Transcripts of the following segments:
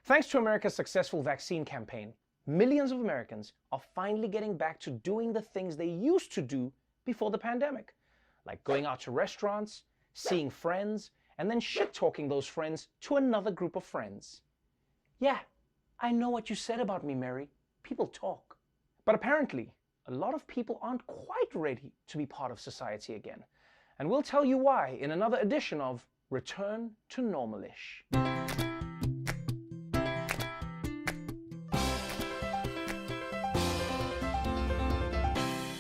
Thanks to America's successful vaccine campaign, millions of Americans are finally getting back to doing the things they used to do before the pandemic, like going out to restaurants, seeing friends, and then shit-talking those friends to another group of friends. Yeah, I know what you said about me, Mary. People talk. But apparently, a lot of people aren't quite ready to be part of society again. And we'll tell you why in another edition of Return to Normalish.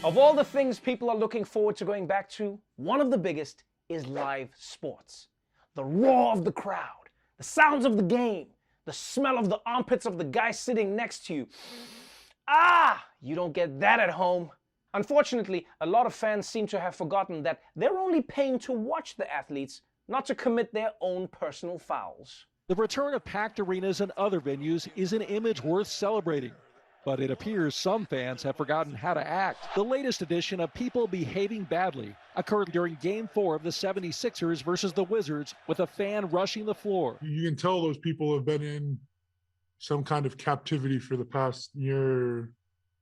Of all the things people are looking forward to going back to, one of the biggest is live sports. The roar of the crowd, the sounds of the game, the smell of the armpits of the guy sitting next to you. You don't get that at home. Unfortunately, a lot of fans seem to have forgotten that they're only paying to watch the athletes, not to commit their own personal fouls. The return of packed arenas and other venues is an image worth celebrating. But it appears some fans have forgotten how to act. The latest edition of people behaving badly occurred during Game 4 of the 76ers versus the Wizards, with a fan rushing the floor. You can tell those people have been in some kind of captivity for the past year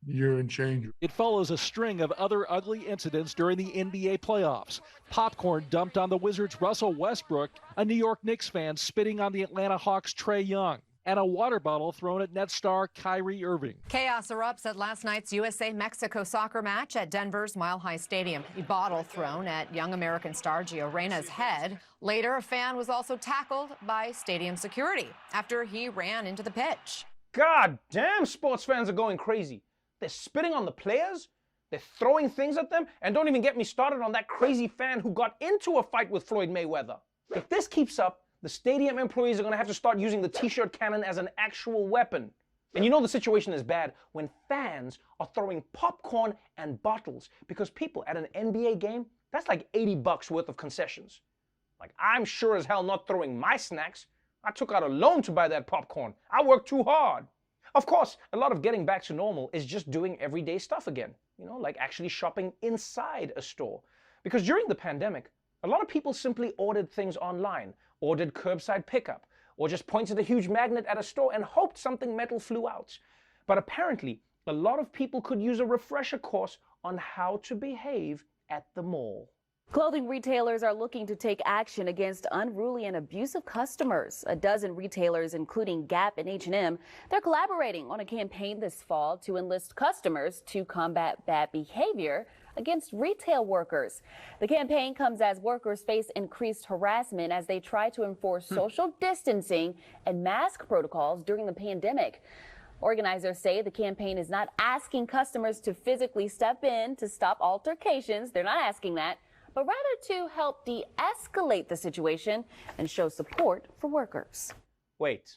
and change. It follows a string of other ugly incidents during the NBA playoffs. Popcorn dumped on the Wizards' Russell Westbrook, a New York Knicks fan spitting on the Atlanta Hawks' Trae Young, and a water bottle thrown at net star Kyrie Irving. Chaos erupts at last night's USA-Mexico soccer match at Denver's Mile High Stadium. A bottle thrown at young American star Gio Reyna's head. Later, a fan was also tackled by stadium security after he ran into the pitch. God damn, sports fans are going crazy. They're spitting on the players, they're throwing things at them, and don't even get me started on that crazy fan who got into a fight with Floyd Mayweather. If this keeps up, the stadium employees are going to have to start using the t-shirt cannon as an actual weapon. And you know the situation is bad when fans are throwing popcorn and bottles, because people at an NBA game, that's like $80 worth of concessions. Like, I'm sure as hell not throwing my snacks. I took out a loan to buy that popcorn. I worked too hard. Of course, a lot of getting back to normal is just doing everyday stuff again, like actually shopping inside a store. Because during the pandemic, a lot of people simply ordered things online, or did curbside pickup, or just pointed a huge magnet at a store and hoped something metal flew out. But apparently, a lot of people could use a refresher course on how to behave at the mall. Clothing retailers are looking to take action against unruly and abusive customers. A dozen retailers, including Gap and H&M, they're collaborating on a campaign this fall to enlist customers to combat bad behavior against retail workers. The campaign comes as workers face increased harassment as they try to enforce social distancing and mask protocols during the pandemic. Organizers say the campaign is not asking customers to physically step in to stop altercations. They're not asking that, but rather to help de-escalate the situation and show support for workers. Wait,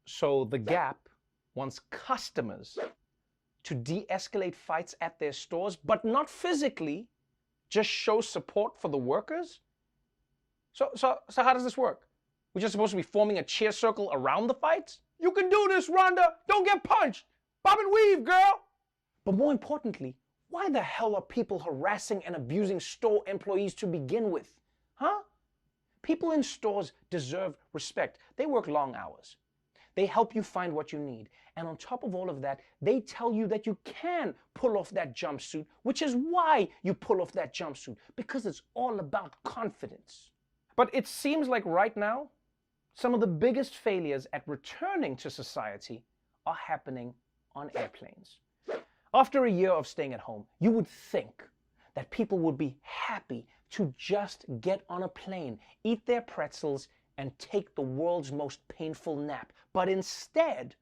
so the Gap wants customers to de-escalate fights at their stores, but not physically, just show support for the workers? So how does this work? We're just supposed to be forming a cheer circle around the fights? You can do this, Rhonda! Don't get punched! Bob and weave, girl! But more importantly, why the hell are people harassing and abusing store employees to begin with? Huh? People in stores deserve respect. They work long hours. They help you find what you need. And on top of all of that, they tell you that you can pull off that jumpsuit, which is why you pull off that jumpsuit, because it's all about confidence. But it seems like right now, some of the biggest failures at returning to society are happening on airplanes. After a year of staying at home, you would think that people would be happy to just get on a plane, eat their pretzels, and take the world's most painful nap. But instead,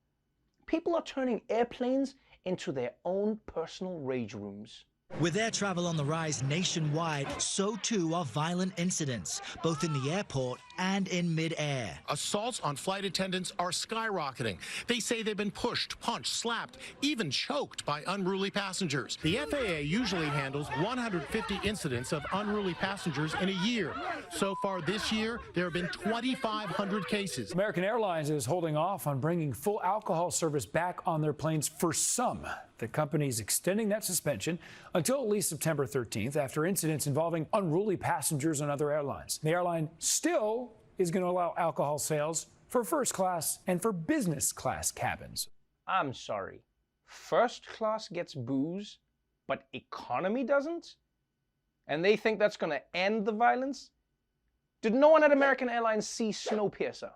people are turning airplanes into their own personal rage rooms. With air travel on the rise nationwide, so too are violent incidents, both in the airport and in mid-air. Assaults on flight attendants are skyrocketing. They say they've been pushed, punched, slapped, even choked by unruly passengers. The FAA usually handles 150 incidents of unruly passengers in a year. So far this year, there have been 2,500 cases. American Airlines is holding off on bringing full alcohol service back on their planes for some. The company is extending that suspension until at least September 13th after incidents involving unruly passengers on other airlines. The airline still is going to allow alcohol sales for first class and for business class cabins. I'm sorry. First class gets booze, but economy doesn't? And they think that's going to end the violence? Did no one at American Airlines see Snowpiercer?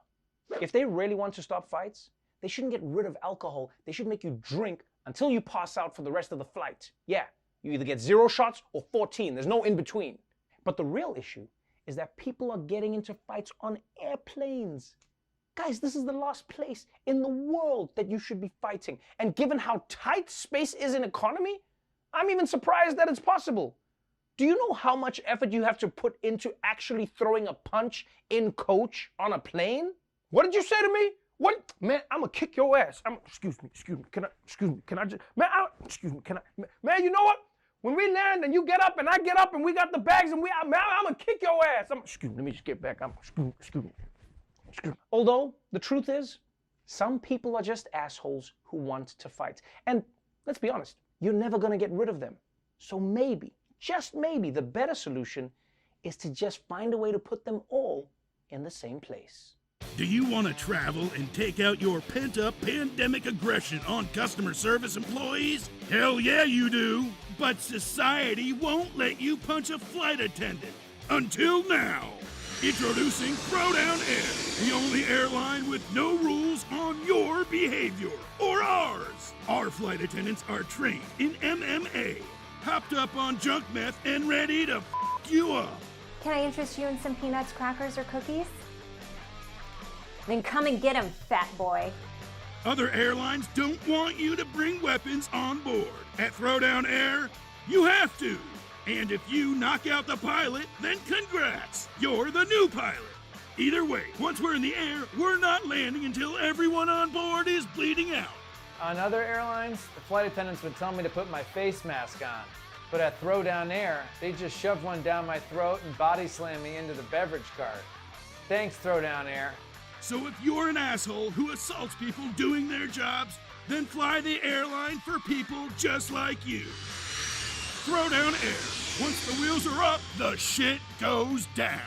If they really want to stop fights, they shouldn't get rid of alcohol. They should make you drink until you pass out for the rest of the flight. Yeah, you either get 0 shots or 14. There's no in between. But the real issue is that people are getting into fights on airplanes. Guys, this is the last place in the world that you should be fighting. And given how tight space is in economy, I'm even surprised that it's possible. Do you know how much effort you have to put into actually throwing a punch in coach on a plane? What did you say to me? What? Man, I'm gonna kick your ass. Excuse me, can I just, man, man, you know what? When we land and you get up and I get up and we got the bags and I'm gonna kick your ass. Let me just get back. Excuse me. Although, the truth is, some people are just assholes who want to fight. And let's be honest, you're never gonna get rid of them. So maybe, just maybe, the better solution is to just find a way to put them all in the same place. Do you want to travel and take out your pent-up pandemic aggression on customer service employees? Hell yeah, you do. But society won't let you punch a flight attendant. Until now. Introducing Throwdown Air, the only airline with no rules on your behavior, or ours. Our flight attendants are trained in MMA, hopped up on junk meth, and ready to f*** you up. Can I interest you in some peanuts, crackers, or cookies? Then come and get 'em, fat boy. Other airlines don't want you to bring weapons on board. At Throwdown Air, you have to. And if you knock out the pilot, then congrats, you're the new pilot. Either way, once we're in the air, we're not landing until everyone on board is bleeding out. On other airlines, the flight attendants would tell me to put my face mask on. But at Throwdown Air, they just shove one down my throat and body slam me into the beverage cart. Thanks, Throwdown Air. So if you're an asshole who assaults people doing their jobs, then fly the airline for people just like you. Throwdown Air. Once the wheels are up, the shit goes down.